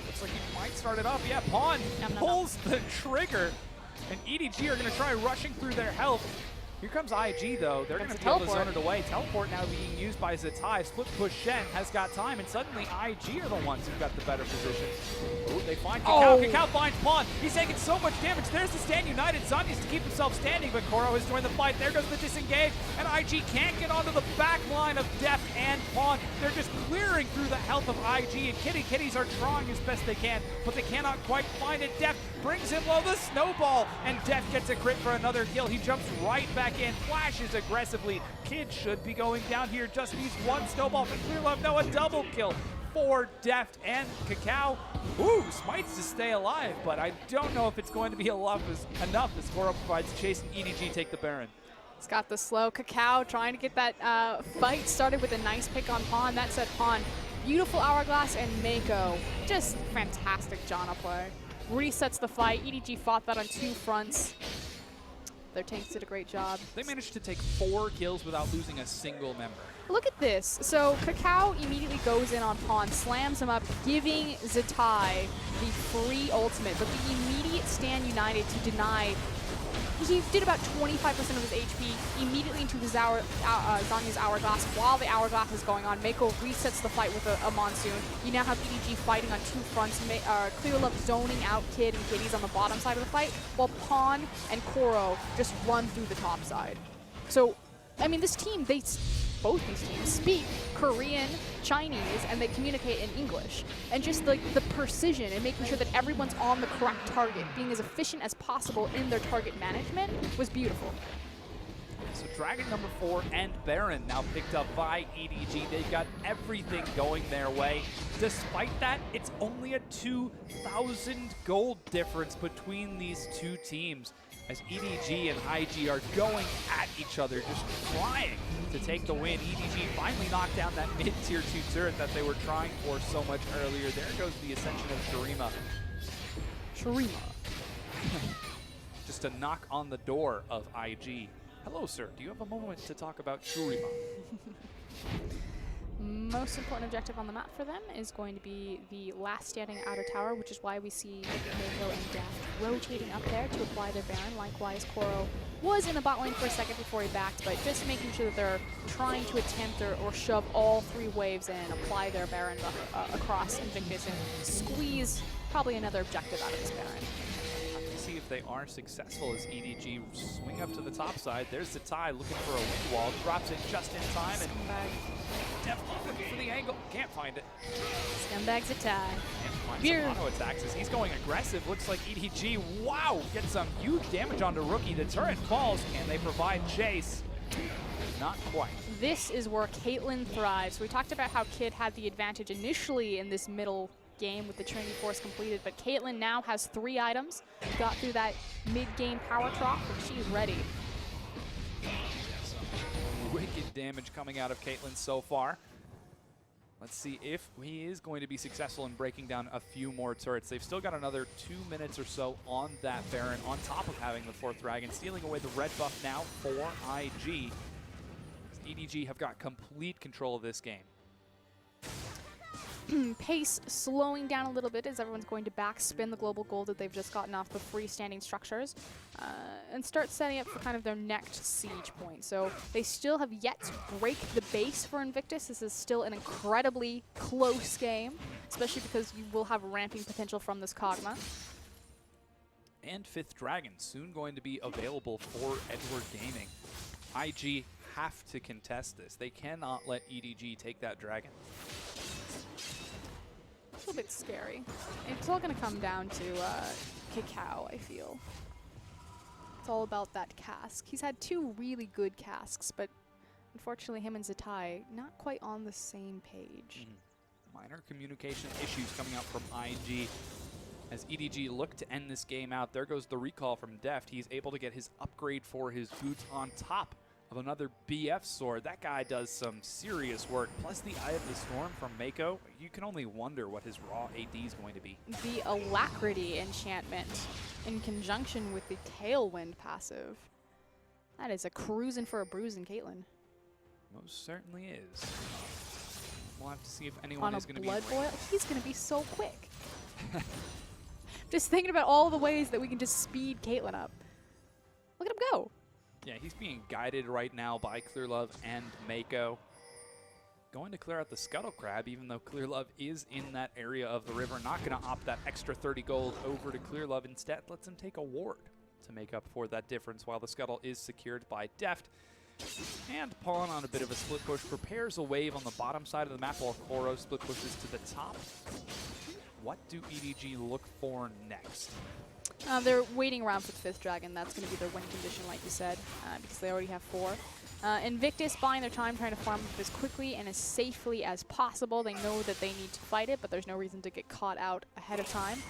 [SPEAKER 1] looks like he might start it up. Yeah, Pawn pulls the trigger, and EDG are going to try rushing through their health. Here comes IG, though. They're going to be able to zone it away. Teleport now being used by Zatai. Split push Shen has got time, and suddenly IG are the ones who've got the better position. Ooh, they find Cacao. Cacao finds Pawn. He's taking so much damage. There's the stand united. Sun needs to keep himself standing, but Koro has joined the fight. There goes the disengage, and IG can't get onto the back line of Deft and Pawn. They're just clearing through the health of IG, and Kitties are trying as best they can, but they cannot quite find it. Deft brings him low, the snowball, and Deft gets a crit for another kill. He jumps right back in, flashes aggressively. Kid should be going down here, just needs one snowball for Clearlove. No, a double kill for Deft and Cacao. Ooh, smites to stay alive, but I don't know if it's going to be enough as Koro provides chase and EDG take the Baron.
[SPEAKER 2] He's got the slow. Cacao trying to get that fight started with a nice pick on Pawn. That said, Pawn, beautiful Hourglass, and Mako, just fantastic Janna play. Resets the fight. EDG fought that on two fronts. Their tanks did a great job.
[SPEAKER 1] They managed to take 4 kills without losing a single member.
[SPEAKER 2] Look at this. So Cacao immediately goes in on Pawn, slams him up, giving Zatai the free ultimate, but the immediate stand united to deny He did about 25% of his HP immediately into the Zanya's Hourglass. While the Hourglass is going on, Mako resets the fight with a Monsoon. You now have EDG fighting on two fronts. Clear Love zoning out Kid and Kitties on the bottom side of the fight, while Pawn and Koro just run through the top side. So, I mean, this team, both these teams speak Korean, Chinese, and they communicate in English. And just like the precision and making sure that everyone's on the correct target, being as efficient as possible in their target management was beautiful.
[SPEAKER 1] So Dragon number 4 and Baron now picked up by EDG. They've got everything going their way. Despite that, it's only a 2,000 gold difference between these two teams, as EDG and IG are going at each other, just trying to take the win. EDG finally knocked down that mid-tier 2 turret that they were trying for so much earlier. There goes the ascension of Shurima. Just a knock on the door of IG. Hello, sir. Do you have a moment to talk about Shurima?
[SPEAKER 2] Most important objective on the map for them is going to be the last standing outer tower, which is why we see Mako and Deft rotating up there to apply their Baron. Likewise, Koro was in the bot lane for a second before he backed, but just making sure that they're trying to attempt or shove all 3 waves in, apply their Baron across Invictus, and squeeze probably another objective out of this Baron.
[SPEAKER 1] See if they are successful as EDG swing up to the top side. There's the tie looking for a wind wall, drops it just in time, and definitely looking for the angle. Can't find it.
[SPEAKER 2] Scumbag's a tie.
[SPEAKER 1] Can't find some auto attacks as he's going aggressive. Looks like EDG, wow, gets some huge damage onto Rookie. The turret falls. Can they provide chase? Not quite.
[SPEAKER 2] This is where Caitlyn thrives. We talked about how Kid had the advantage initially in this middle game with the Trinity Force completed, but Caitlyn now has 3 items. Got through that mid-game power trough, and she's ready.
[SPEAKER 1] Wicked damage coming out of Caitlyn so far. Let's see if he is going to be successful in breaking down a few more turrets. They've still got another 2 minutes or so on that Baron, on top of having the 4th Dragon, stealing away the red buff now for IG. EDG have got complete control of this game.
[SPEAKER 2] Pace slowing down a little bit as everyone's going to backspin the global gold that they've just gotten off the freestanding structures and start setting up for kind of their next siege point. So they still have yet to break the base for Invictus. This is still an incredibly close game, especially because you will have ramping potential from this Kog'Maw.
[SPEAKER 1] And 5th Dragon soon going to be available for Edward Gaming. IG have to contest this. They cannot let EDG take that Dragon.
[SPEAKER 2] A little bit scary. It's all going to come down to Cacao, I feel. It's all about that cask. He's had 2 really good casks, but unfortunately him and Zatai not quite on the same page.
[SPEAKER 1] Minor communication issues coming out from IG. As EDG look to end this game out, there goes the recall from Deft. He's able to get his upgrade for his boots on top of another BF sword. That guy does some serious work. Plus the Eye of the Storm from Mako. You can only wonder what his raw AD is going to be.
[SPEAKER 2] The Alacrity enchantment in conjunction with the Tailwind passive. That is a cruising for a bruising Caitlyn.
[SPEAKER 1] Most certainly is. We'll have to see if anyone is going to be...
[SPEAKER 2] On a Blood Boil? He's going to be so quick. Just thinking about all the ways that we can just speed Caitlyn up. Look at him go.
[SPEAKER 1] Yeah, he's being guided right now by Clearlove and Mako. Going to clear out the Scuttle Crab, even though Clearlove is in that area of the river. Not going to opt that extra 30 gold over to Clearlove. Instead, lets him take a ward to make up for that difference, while the Scuttle is secured by Deft. And Pawn on a bit of a split push prepares a wave on the bottom side of the map, while Koro split pushes to the top. What do EDG look for next?
[SPEAKER 2] They're waiting around for the 5th Dragon. That's going to be their win condition, like you said, because they already have 4. Invictus buying their time, trying to farm up as quickly and as safely as possible. They know that they need to fight it, but there's no reason to get caught out ahead of time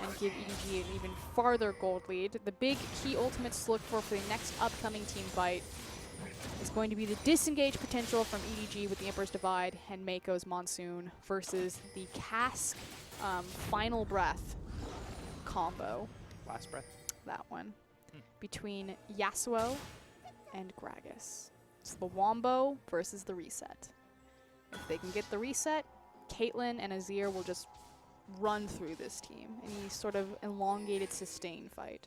[SPEAKER 2] and give EDG an even farther gold lead. The big key ultimates to look for the next upcoming team fight is going to be the disengage potential from EDG with the Emperor's Divide and Mako's Monsoon versus the Cask Final Breath combo.
[SPEAKER 1] Last breath.
[SPEAKER 2] That one. Between Yasuo and Gragas. It's the Wombo versus the Reset. If they can get the Reset, Caitlyn and Azir will just run through this team in a sort of elongated, sustained fight.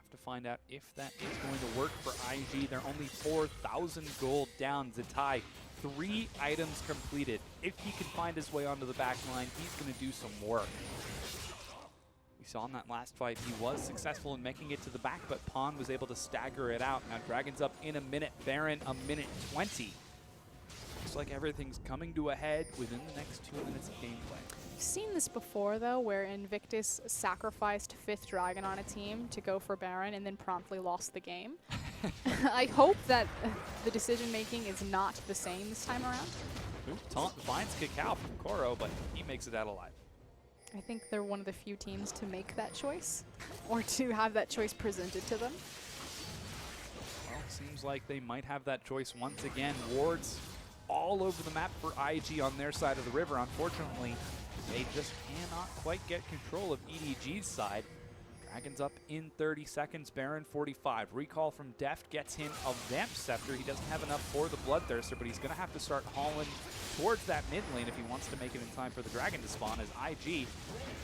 [SPEAKER 1] have to find out if that is going to work for IG. They're only 4,000 gold down. Zatai, 3 items completed. If he can find his way onto the back line, he's going to do some work. We saw in that last fight, he was successful in making it to the back, but Pawn was able to stagger it out. Now Dragon's up in a minute, Baron a minute 20. Looks like everything's coming to a head within the next 2 minutes of gameplay.
[SPEAKER 2] I've seen this before, though, where Invictus sacrificed 5th Dragon on a team to go for Baron and then promptly lost the game. I hope that the decision-making is not the same this time around.
[SPEAKER 1] Taunt finds Cacao from Koro, but he makes it out alive.
[SPEAKER 2] I think they're one of the few teams to make that choice, or to have that choice presented to them.
[SPEAKER 1] Well, seems like they might have that choice once again. Wards all over the map for IG on their side of the river. Unfortunately, they just cannot quite get control of EDG's side. Dragon's up in 30 seconds, Baron 45. Recall from Deft gets him a Vamp Scepter. He doesn't have enough for the Bloodthirster, but he's going to have to start hauling towards that mid lane if he wants to make it in time for the Dragon to spawn, as IG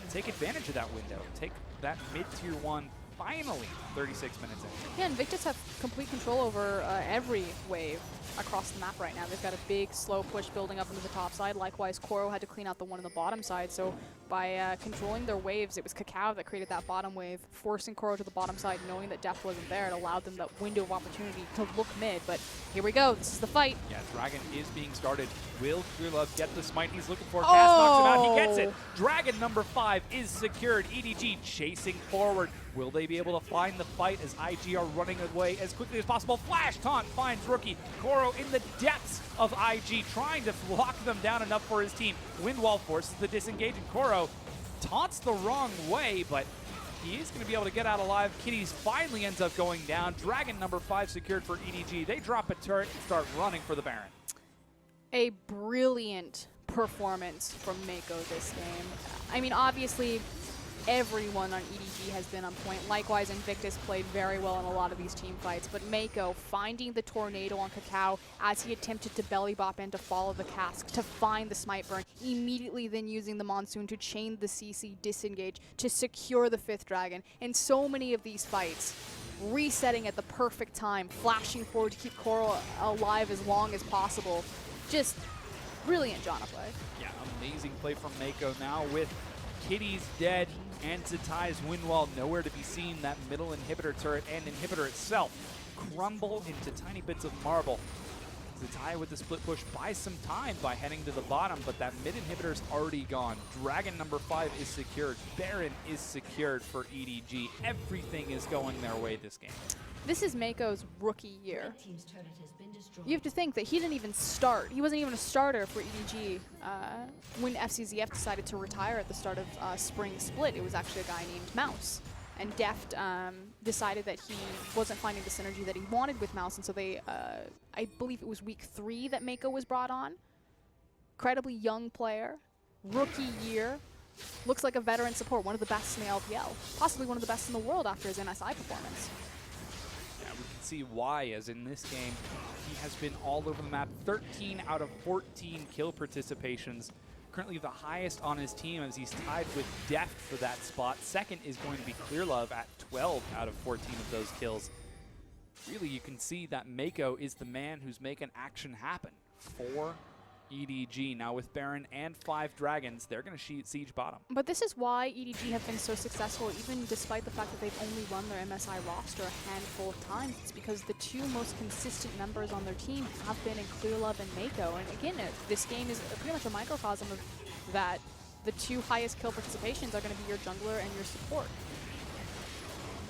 [SPEAKER 1] take advantage of that window. Take that mid-tier 1 finally 36 minutes in.
[SPEAKER 2] Yeah, Invictus have complete control over every wave across the map right now. They've got a big, slow push building up into the top side. Likewise, Koro had to clean out the one on the bottom side. So by controlling their waves, it was Cacao that created that bottom wave, forcing Koro to the bottom side, knowing that Deft wasn't there. It allowed them that window of opportunity to look mid. But here we go. This is the fight.
[SPEAKER 1] Yeah, Dragon is being started. Will Clearlove get the smite he's looking for? Cast knocks him out. He gets it. Dragon number 5 is secured. EDG chasing forward. Will they be able to find the fight as IG are running away as quickly as possible? Flash taunt finds Rookie. Koro in the depths of IG, trying to lock them down enough for his team. Windwall forces the disengage, and Koro taunts the wrong way, but he is going to be able to get out alive. Kitties finally ends up going down. Dragon number 5 secured for EDG. They drop a turret and start running for the Baron.
[SPEAKER 2] A brilliant performance from Mako this game. I mean, obviously, everyone on EDG has been on point. Likewise, Invictus played very well in a lot of these team fights, but Mako finding the tornado on Cacao as he attempted to belly bop in to follow the cask, to find the smite burn, immediately then using the monsoon to chain the CC disengage to secure the 5th Dragon. In so many of these fights, resetting at the perfect time, flashing forward to keep Koro alive as long as possible. Just brilliant Janna play.
[SPEAKER 1] Yeah, amazing play from Mako now with Kitty's dead and Zatai's Windwall nowhere to be seen. That middle inhibitor turret and inhibitor itself crumble into tiny bits of marble. Zatai with the split push buys some time by heading to the bottom, but that mid inhibitor's already gone. Dragon number 5 is secured. Baron is secured for EDG. Everything is going their way this game.
[SPEAKER 2] This is Mako's rookie year. You have to think that he didn't even start. He wasn't even a starter for EDG when FCZF decided to retire at the start of Spring Split. It was actually a guy named Mouse. And Deft decided that he wasn't finding the synergy that he wanted with Mouse, and so they, I believe it was week 3 that Mako was brought on. Incredibly young player, rookie year. Looks like a veteran support, one of the best in the LPL. Possibly one of the best in the world after his MSI performance.
[SPEAKER 1] We can see why, as in this game, he has been all over the map. 13 out of 14 kill participations. Currently the highest on his team, as he's tied with Deft for that spot. Second is going to be Clearlove at 12 out of 14 of those kills. Really, you can see that Mako is the man who's making action happen for EDG. Now with Baron and 5 Dragons, they're going to siege bottom.
[SPEAKER 2] But this is why EDG have been so successful, even despite the fact that they've only run their MSI roster a handful of times. It's because the 2 most consistent members on their team have been in Clearlove and Mako. And again, this game is pretty much a microcosm of that. The 2 highest kill participations are going to be your jungler and your support.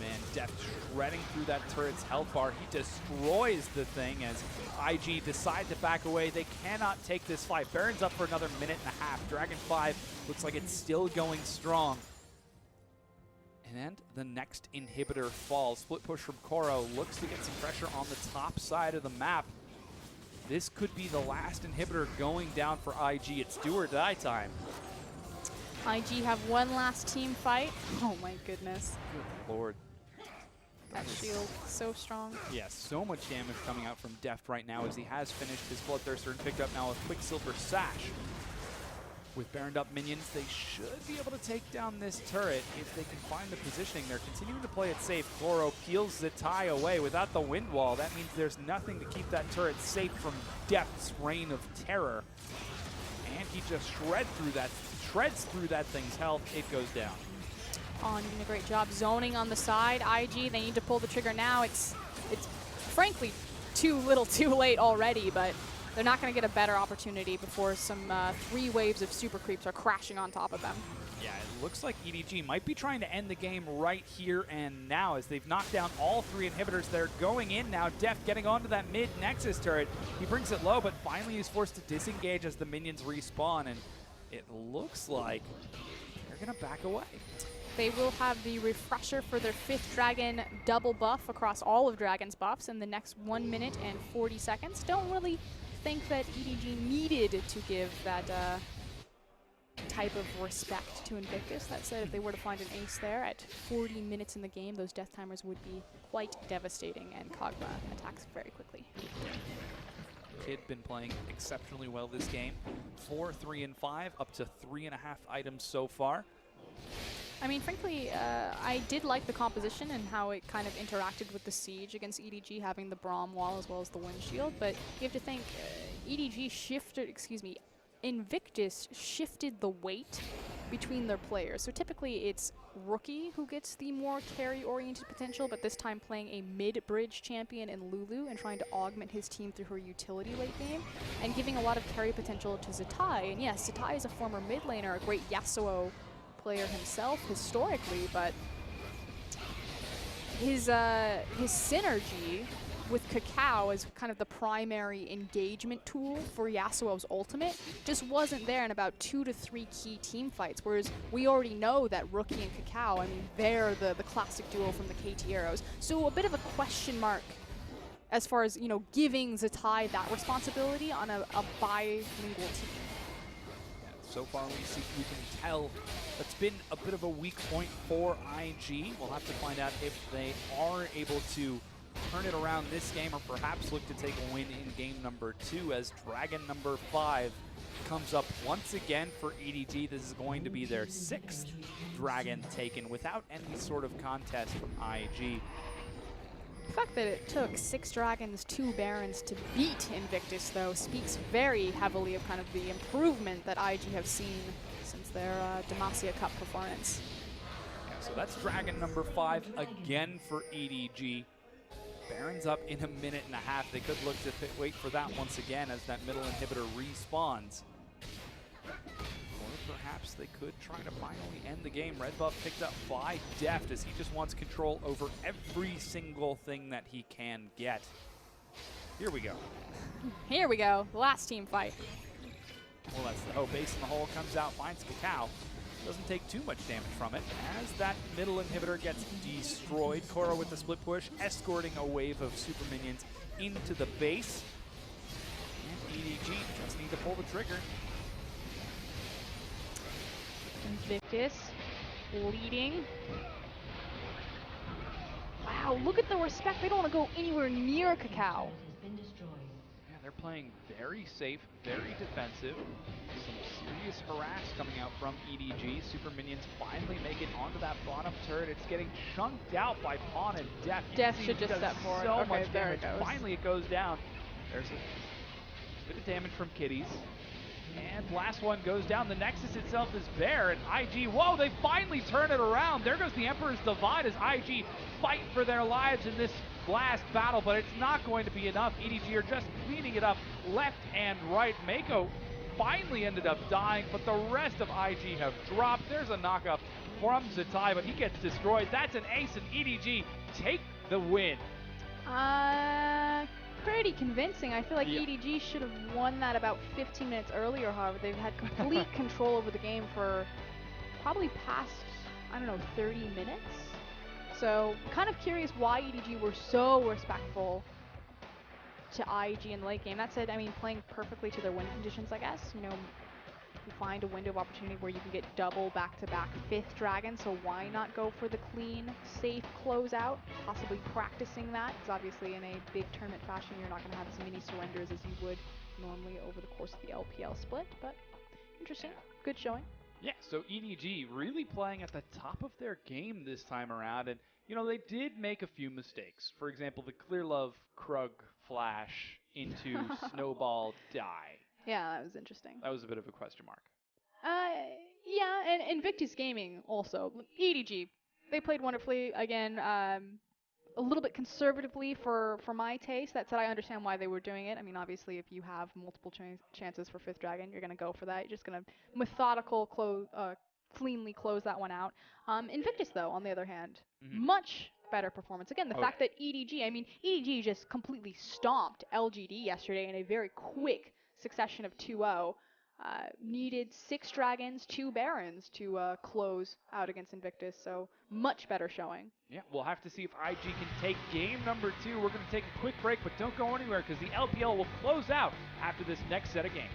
[SPEAKER 1] Man, Deft shredding through that turret's health bar. He destroys the thing as IG decide to back away. They cannot take this fight. Baron's up for another minute and a half. Dragon 5 looks like it's still going strong. And the next inhibitor falls. Split push from Koro looks to get some pressure on the top side of the map. This could be the last inhibitor going down for IG. It's do or die time.
[SPEAKER 2] IG have one last team fight. Oh my goodness.
[SPEAKER 1] Good Lord.
[SPEAKER 2] That shield, so strong.
[SPEAKER 1] Yeah, so much damage coming out from Deft right now as he has finished his Bloodthirster and picked up now a Quicksilver Sash. With Baroned up minions, they should be able to take down this turret if they can find the positioning. They're continuing to play it safe. Chloro peels Zatai away without the wind wall. That means there's nothing to keep that turret safe from Death's reign of terror. And he just shreds through that thing's health. It goes down.
[SPEAKER 2] On doing a great job zoning on the side. IG, they need to pull the trigger now. It's frankly too little too late already, but they're not going to get a better opportunity before some 3 waves of super creeps are crashing on top of them.
[SPEAKER 1] Yeah, it looks like EDG might be trying to end the game right here and now as they've knocked down all 3 inhibitors. They're going in now. Def getting onto that mid Nexus turret. He brings it low, but finally he's forced to disengage as the minions respawn, and it looks like they're going to back away.
[SPEAKER 2] They will have the refresher for their 5th Dragon double buff across all of Dragon's buffs in the next 1 minute and 40 seconds. Don't really think that EDG needed to give that type of respect to Invictus. That said, if they were to find an ace there at 40 minutes in the game, those death timers would be quite devastating, and Kog'Maw attacks very quickly.
[SPEAKER 1] Kid been playing exceptionally well this game. 4, 3, and 5, up to 3.5 items so far.
[SPEAKER 2] I mean, frankly, I did like the composition and how it kind of interacted with the siege against EDG, having the Braum wall as well as the windshield. But you have to think, Invictus shifted the weight between their players. So typically it's Rookie who gets the more carry-oriented potential, but this time playing a mid-bridge champion in Lulu and trying to augment his team through her utility late game, and giving a lot of carry potential to Zatai. And yes, Zatai is a former mid laner, a great Yasuo player himself historically, but his synergy with Cacao as kind of the primary engagement tool for Yasuo's ultimate just wasn't there in about 2 to 3 key team fights, whereas we already know that Rookie and Cacao, I mean, they're the classic duo from the KT Arrows. So a bit of a question mark as far as, you know, giving Zatai that responsibility on a bilingual team.
[SPEAKER 1] So far we can tell that's been a bit of a weak point for IG. We'll have to find out if they are able to turn it around this game, or perhaps look to take a win in game number 2 as Dragon number 5 comes up once again for EDG. This is going to be their 6th Dragon taken without any sort of contest from IG.
[SPEAKER 2] The fact that it took 6 Dragons, 2 Barons to beat Invictus, though, speaks very heavily of kind of the improvement that IG have seen since their Demacia Cup performance.
[SPEAKER 1] Yeah, so that's Dragon number 5 again for EDG. Baron's up in 1.5 minutes. They could look to wait for that once again as that middle inhibitor respawns. Or perhaps they could try to finally end the game. Red buff picked up by Deft as he just wants control over every single thing that he can get. Here we go.
[SPEAKER 2] Here we go. Last team fight.
[SPEAKER 1] Well, that's the hope. Ace in the hole comes out, finds Cacao. Doesn't take too much damage from it as that middle inhibitor gets destroyed. Koro with the split push, escorting a wave of super minions into the base. And EDG just need to pull the trigger.
[SPEAKER 2] Invictus leading. Wow, look at the respect. They don't want to go anywhere near Cacao.
[SPEAKER 1] Yeah, they're playing very safe, very defensive. Some serious harass coming out from EDG. Super minions finally make it onto that bottom turret. It's getting chunked out by Pawn and Def.
[SPEAKER 2] Def should just step forward.
[SPEAKER 1] So
[SPEAKER 2] okay,
[SPEAKER 1] much
[SPEAKER 2] there
[SPEAKER 1] damage.
[SPEAKER 2] it goes.
[SPEAKER 1] Finally it goes down. There's a bit of damage from Kitties. And last one goes down. The Nexus itself is bare, and IG, whoa, they finally turn it around. There goes the Emperor's Divide as IG fight for their lives in this last battle, but it's not going to be enough. EDG are just cleaning it up left and right. Mako finally ended up dying, but the rest of IG have dropped. There's a knockup from Zatai, but he gets destroyed. That's an ace, and EDG take the win.
[SPEAKER 2] Pretty convincing. I feel like EDG should have won that about 15 minutes earlier, however. They've had complete control over the game for probably past, I don't know, 30 minutes. So, kind of curious why EDG were so respectful to IG in the late game. That said, I mean, playing perfectly to their win conditions, I guess. You know, you find a window of opportunity where you can get double back-to-back 5th Dragon, so why not go for the clean, safe closeout? Possibly practicing that, because obviously in a big tournament fashion, you're not going to have as many surrenders as you would normally over the course of the LPL split, but interesting. good showing.
[SPEAKER 1] Yeah, so EDG really playing at the top of their game this time around, and they did make a few mistakes. For example, the Clear Love Krug flash into Snowball die.
[SPEAKER 2] Yeah, that was interesting.
[SPEAKER 1] That was a bit of a question mark.
[SPEAKER 2] Yeah, and Invictus Gaming also. EDG, they played wonderfully. Again, a little bit conservatively for my taste. That said, I understand why they were doing it. I mean, obviously, if you have multiple chances for 5th Dragon, you're going to go for that. You're just going to cleanly close that one out. Invictus, though, on the other hand, much better performance. Again, the fact that EDG just completely stomped LGD yesterday in a very quick succession of 2-0. Needed 6 Dragons, 2 Barons to close out against Invictus, so much better showing.
[SPEAKER 1] Yeah, we'll have to see if IG can take game number 2. We're going to take a quick break, but don't go anywhere because the LPL will close out after this next set of games.